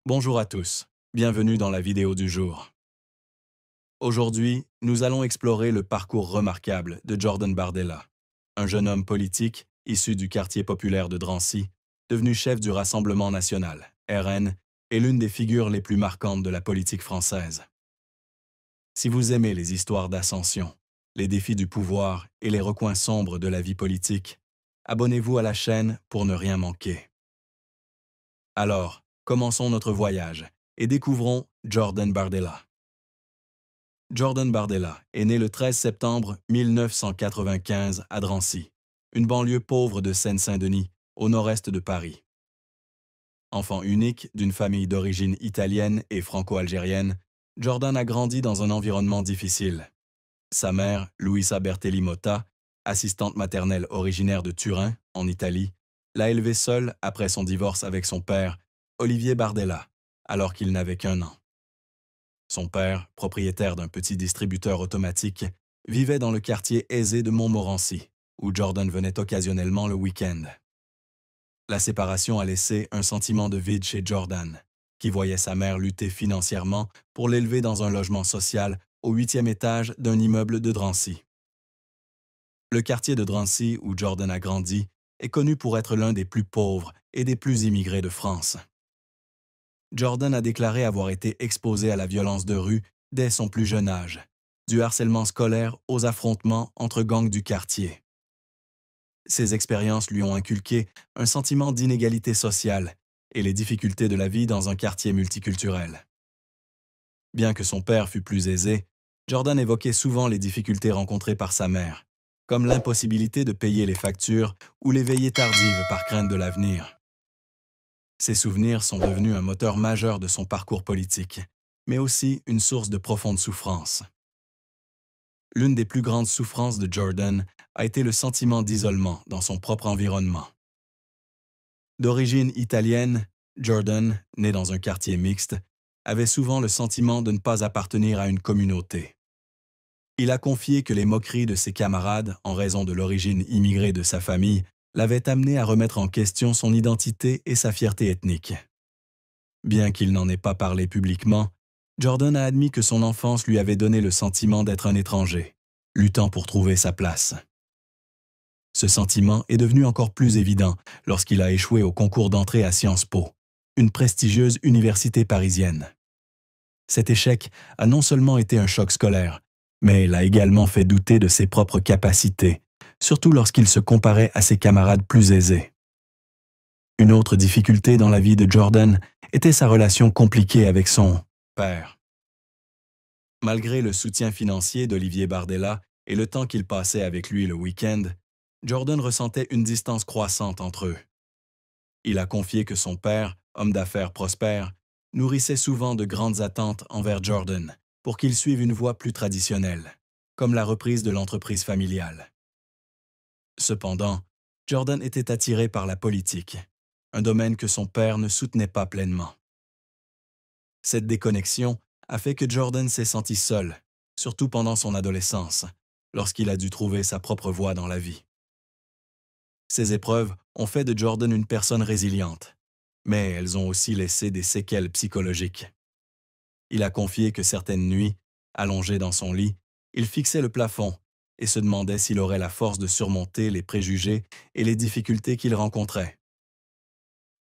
Bonjour à tous, bienvenue dans la vidéo du jour. Aujourd'hui, nous allons explorer le parcours remarquable de Jordan Bardella, un jeune homme politique issu du quartier populaire de Drancy, devenu chef du Rassemblement national, RN, et l'une des figures les plus marquantes de la politique française. Si vous aimez les histoires d'ascension, les défis du pouvoir et les recoins sombres de la vie politique, abonnez-vous à la chaîne pour ne rien manquer. Alors, commençons notre voyage et découvrons Jordan Bardella. Jordan Bardella est né le 13 septembre 1995 à Drancy, une banlieue pauvre de Seine-Saint-Denis, au nord-est de Paris. Enfant unique d'une famille d'origine italienne et franco-algérienne, Jordan a grandi dans un environnement difficile. Sa mère, Luisa Bertelli Motta, assistante maternelle originaire de Turin, en Italie, l'a élevé seule après son divorce avec son père, Olivier Bardella, alors qu'il n'avait qu'un an. Son père, propriétaire d'un petit distributeur automatique, vivait dans le quartier aisé de Montmorency, où Jordan venait occasionnellement le week-end. La séparation a laissé un sentiment de vide chez Jordan, qui voyait sa mère lutter financièrement pour l'élever dans un logement social au 8e étage d'un immeuble de Drancy. Le quartier de Drancy, où Jordan a grandi, est connu pour être l'un des plus pauvres et des plus immigrés de France. Jordan a déclaré avoir été exposé à la violence de rue dès son plus jeune âge, du harcèlement scolaire aux affrontements entre gangs du quartier. Ces expériences lui ont inculqué un sentiment d'inégalité sociale et les difficultés de la vie dans un quartier multiculturel. Bien que son père fût plus aisé, Jordan évoquait souvent les difficultés rencontrées par sa mère, comme l'impossibilité de payer les factures ou les veillées tardives par crainte de l'avenir. Ces souvenirs sont devenus un moteur majeur de son parcours politique, mais aussi une source de profonde souffrance. L'une des plus grandes souffrances de Jordan a été le sentiment d'isolement dans son propre environnement. D'origine italienne, Jordan, né dans un quartier mixte, avait souvent le sentiment de ne pas appartenir à une communauté. Il a confié que les moqueries de ses camarades, en raison de l'origine immigrée de sa famille, l'avaient amené à remettre en question son identité et sa fierté ethnique. Bien qu'il n'en ait pas parlé publiquement, Jordan a admis que son enfance lui avait donné le sentiment d'être un étranger, luttant pour trouver sa place. Ce sentiment est devenu encore plus évident lorsqu'il a échoué au concours d'entrée à Sciences Po, une prestigieuse université parisienne. Cet échec a non seulement été un choc scolaire, mais l'a également fait douter de ses propres capacités, surtout lorsqu'il se comparait à ses camarades plus aisés. Une autre difficulté dans la vie de Jordan était sa relation compliquée avec son père. Malgré le soutien financier d'Olivier Bardella et le temps qu'il passait avec lui le week-end, Jordan ressentait une distance croissante entre eux. Il a confié que son père, homme d'affaires prospère, nourrissait souvent de grandes attentes envers Jordan pour qu'il suive une voie plus traditionnelle, comme la reprise de l'entreprise familiale. Cependant, Jordan était attiré par la politique, un domaine que son père ne soutenait pas pleinement. Cette déconnexion a fait que Jordan s'est senti seul, surtout pendant son adolescence, lorsqu'il a dû trouver sa propre voie dans la vie. Ces épreuves ont fait de Jordan une personne résiliente, mais elles ont aussi laissé des séquelles psychologiques. Il a confié que certaines nuits, allongé dans son lit, il fixait le plafond et se demandait s'il aurait la force de surmonter les préjugés et les difficultés qu'il rencontrait.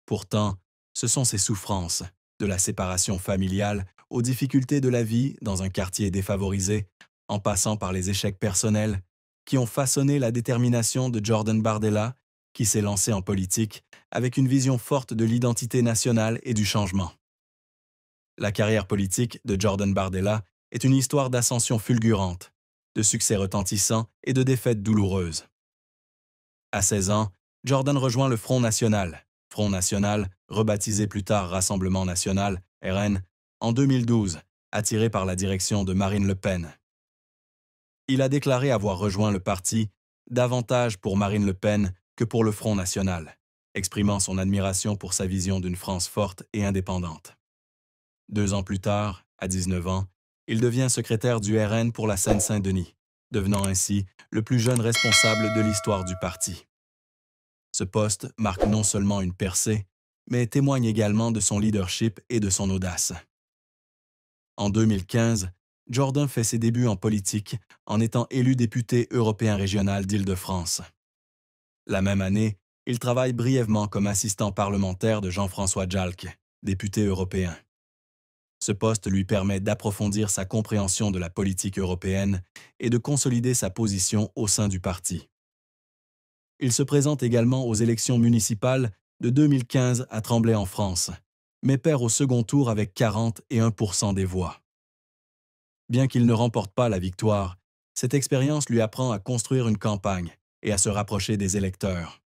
Pourtant, ce sont ces souffrances, de la séparation familiale aux difficultés de la vie dans un quartier défavorisé, en passant par les échecs personnels, qui ont façonné la détermination de Jordan Bardella, qui s'est lancé en politique avec une vision forte de l'identité nationale et du changement. La carrière politique de Jordan Bardella est une histoire d'ascension fulgurante, de succès retentissants et de défaites douloureuses. À 16 ans, Jordan rejoint le Front National, rebaptisé plus tard Rassemblement National, RN, en 2012, attiré par la direction de Marine Le Pen. Il a déclaré avoir rejoint le parti davantage pour Marine Le Pen que pour le Front National, exprimant son admiration pour sa vision d'une France forte et indépendante. 2 ans plus tard, à 19 ans, il devient secrétaire du RN pour la Seine-Saint-Denis, devenant ainsi le plus jeune responsable de l'histoire du parti. Ce poste marque non seulement une percée, mais témoigne également de son leadership et de son audace. En 2015, Jordan fait ses débuts en politique en étant élu député européen régional d'Île-de-France. La même année, il travaille brièvement comme assistant parlementaire de Jean-François Jalk, député européen. Ce poste lui permet d'approfondir sa compréhension de la politique européenne et de consolider sa position au sein du parti. Il se présente également aux élections municipales de 2015 à Tremblay en France, mais perd au second tour avec 41% des voix. Bien qu'il ne remporte pas la victoire, cette expérience lui apprend à construire une campagne et à se rapprocher des électeurs.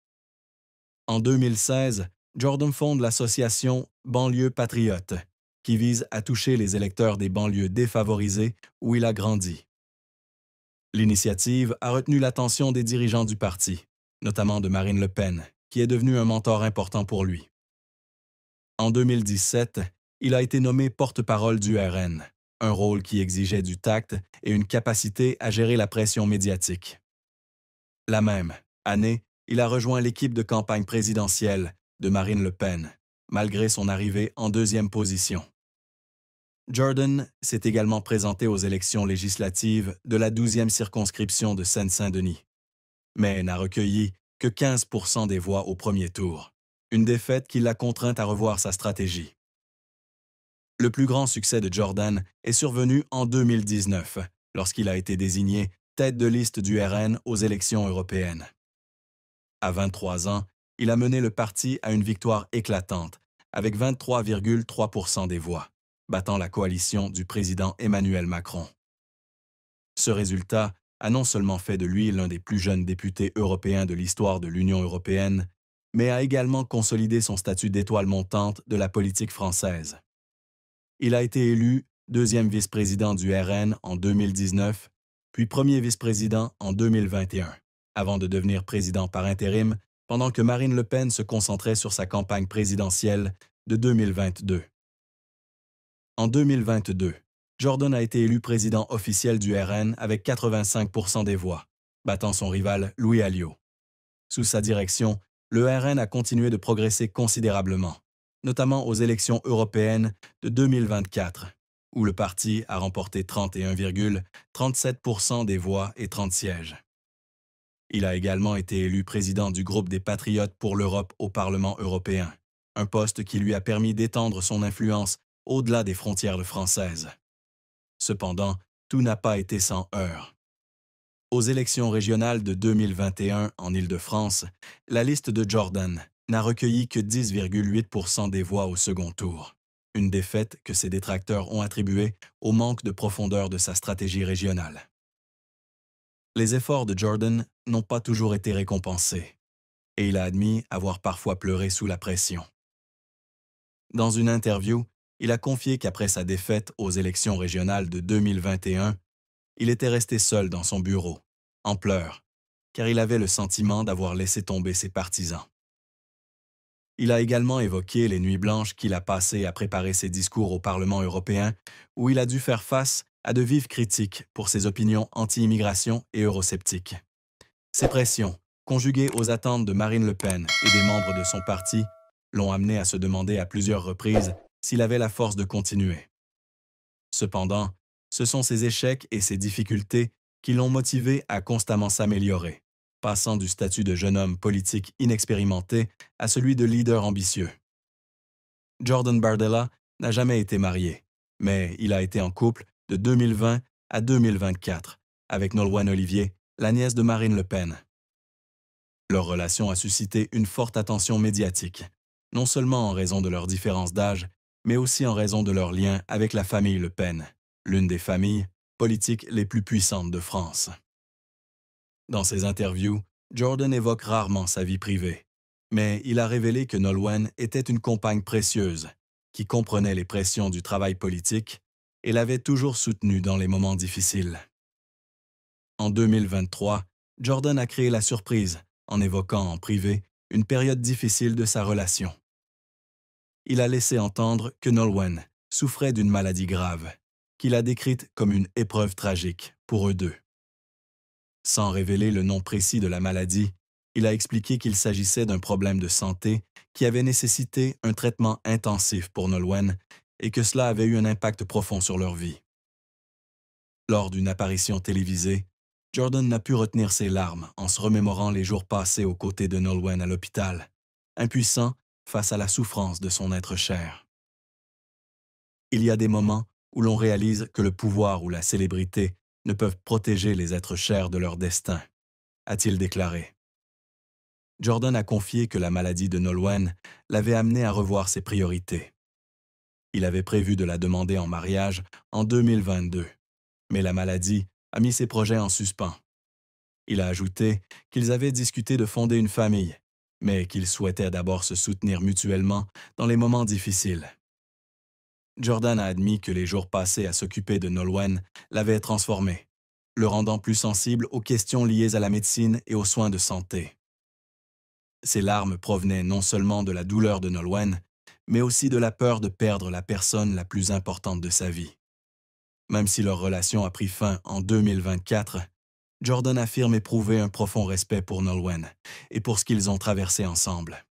En 2016, Jordan fonde l'association Banlieue Patriote, qui vise à toucher les électeurs des banlieues défavorisées où il a grandi. L'initiative a retenu l'attention des dirigeants du parti, notamment de Marine Le Pen, qui est devenue un mentor important pour lui. En 2017, il a été nommé porte-parole du RN, un rôle qui exigeait du tact et une capacité à gérer la pression médiatique. La même année, il a rejoint l'équipe de campagne présidentielle de Marine Le Pen, malgré son arrivée en deuxième position. Jordan s'est également présenté aux élections législatives de la 12e circonscription de Seine-Saint-Denis, mais n'a recueilli que 15% des voix au premier tour, une défaite qui l'a contraint à revoir sa stratégie. Le plus grand succès de Jordan est survenu en 2019, lorsqu'il a été désigné tête de liste du RN aux élections européennes. À 23 ans, il a mené le parti à une victoire éclatante, avec 23,3% des voix, battant la coalition du président Emmanuel Macron. Ce résultat a non seulement fait de lui l'un des plus jeunes députés européens de l'histoire de l'Union européenne, mais a également consolidé son statut d'étoile montante de la politique française. Il a été élu deuxième vice-président du RN en 2019, puis premier vice-président en 2021, avant de devenir président par intérim pendant que Marine Le Pen se concentrait sur sa campagne présidentielle de 2022. En 2022, Jordan a été élu président officiel du RN avec 85% des voix, battant son rival Louis Alliot. Sous sa direction, le RN a continué de progresser considérablement, notamment aux élections européennes de 2024, où le parti a remporté 31,37% des voix et 30 sièges. Il a également été élu président du groupe des Patriotes pour l'Europe au Parlement européen, un poste qui lui a permis d'étendre son influence au-delà des frontières françaises. Cependant, tout n'a pas été sans heurts. Aux élections régionales de 2021 en Île-de-France, la liste de Jordan n'a recueilli que 10,8% des voix au second tour, une défaite que ses détracteurs ont attribuée au manque de profondeur de sa stratégie régionale. Les efforts de Jordan n'ont pas toujours été récompensés, et il a admis avoir parfois pleuré sous la pression. Dans une interview, il a confié qu'après sa défaite aux élections régionales de 2021, il était resté seul dans son bureau, en pleurs, car il avait le sentiment d'avoir laissé tomber ses partisans. Il a également évoqué les nuits blanches qu'il a passées à préparer ses discours au Parlement européen, où il a dû faire face à de vives critiques pour ses opinions anti-immigration et eurosceptiques. Ces pressions, conjuguées aux attentes de Marine Le Pen et des membres de son parti, l'ont amené à se demander à plusieurs reprises s'il avait la force de continuer. Cependant, ce sont ses échecs et ses difficultés qui l'ont motivé à constamment s'améliorer, passant du statut de jeune homme politique inexpérimenté à celui de leader ambitieux. Jordan Bardella n'a jamais été marié, mais il a été en couple de 2020 à 2024 avec Nolwenn Olivier, la nièce de Marine Le Pen. Leur relation a suscité une forte attention médiatique, non seulement en raison de leur différence d'âge, mais aussi en raison de leur lien avec la famille Le Pen, l'une des familles politiques les plus puissantes de France. Dans ses interviews, Jordan évoque rarement sa vie privée, mais il a révélé que Nolwenn était une compagne précieuse, qui comprenait les pressions du travail politique et l'avait toujours soutenue dans les moments difficiles. En 2023, Jordan a créé la surprise en évoquant en privé une période difficile de sa relation. Il a laissé entendre que Nolwenn souffrait d'une maladie grave, qu'il a décrite comme une épreuve tragique pour eux deux. Sans révéler le nom précis de la maladie, Il a expliqué qu'il s'agissait d'un problème de santé qui avait nécessité un traitement intensif pour Nolwenn et que cela avait eu un impact profond sur leur vie. Lors d'une apparition télévisée, Jordan n'a pu retenir ses larmes en se remémorant les jours passés aux côtés de Nolwenn à l'hôpital, impuissant face à la souffrance de son être cher. Il y a des moments où l'on réalise que le pouvoir ou la célébrité ne peuvent protéger les êtres chers de leur destin, a-t-il déclaré. Jordan a confié que la maladie de Nolwenn l'avait amené à revoir ses priorités. Il avait prévu de la demander en mariage en 2022, mais la maladie a mis ses projets en suspens. Il a ajouté qu'ils avaient discuté de fonder une famille, mais qu'ils souhaitaient d'abord se soutenir mutuellement dans les moments difficiles. Jordan a admis que les jours passés à s'occuper de Nolwenn l'avaient transformé, le rendant plus sensible aux questions liées à la médecine et aux soins de santé. Ses larmes provenaient non seulement de la douleur de Nolwenn, mais aussi de la peur de perdre la personne la plus importante de sa vie. Même si leur relation a pris fin en 2024, Jordan affirme éprouver un profond respect pour Nolwenn et pour ce qu'ils ont traversé ensemble.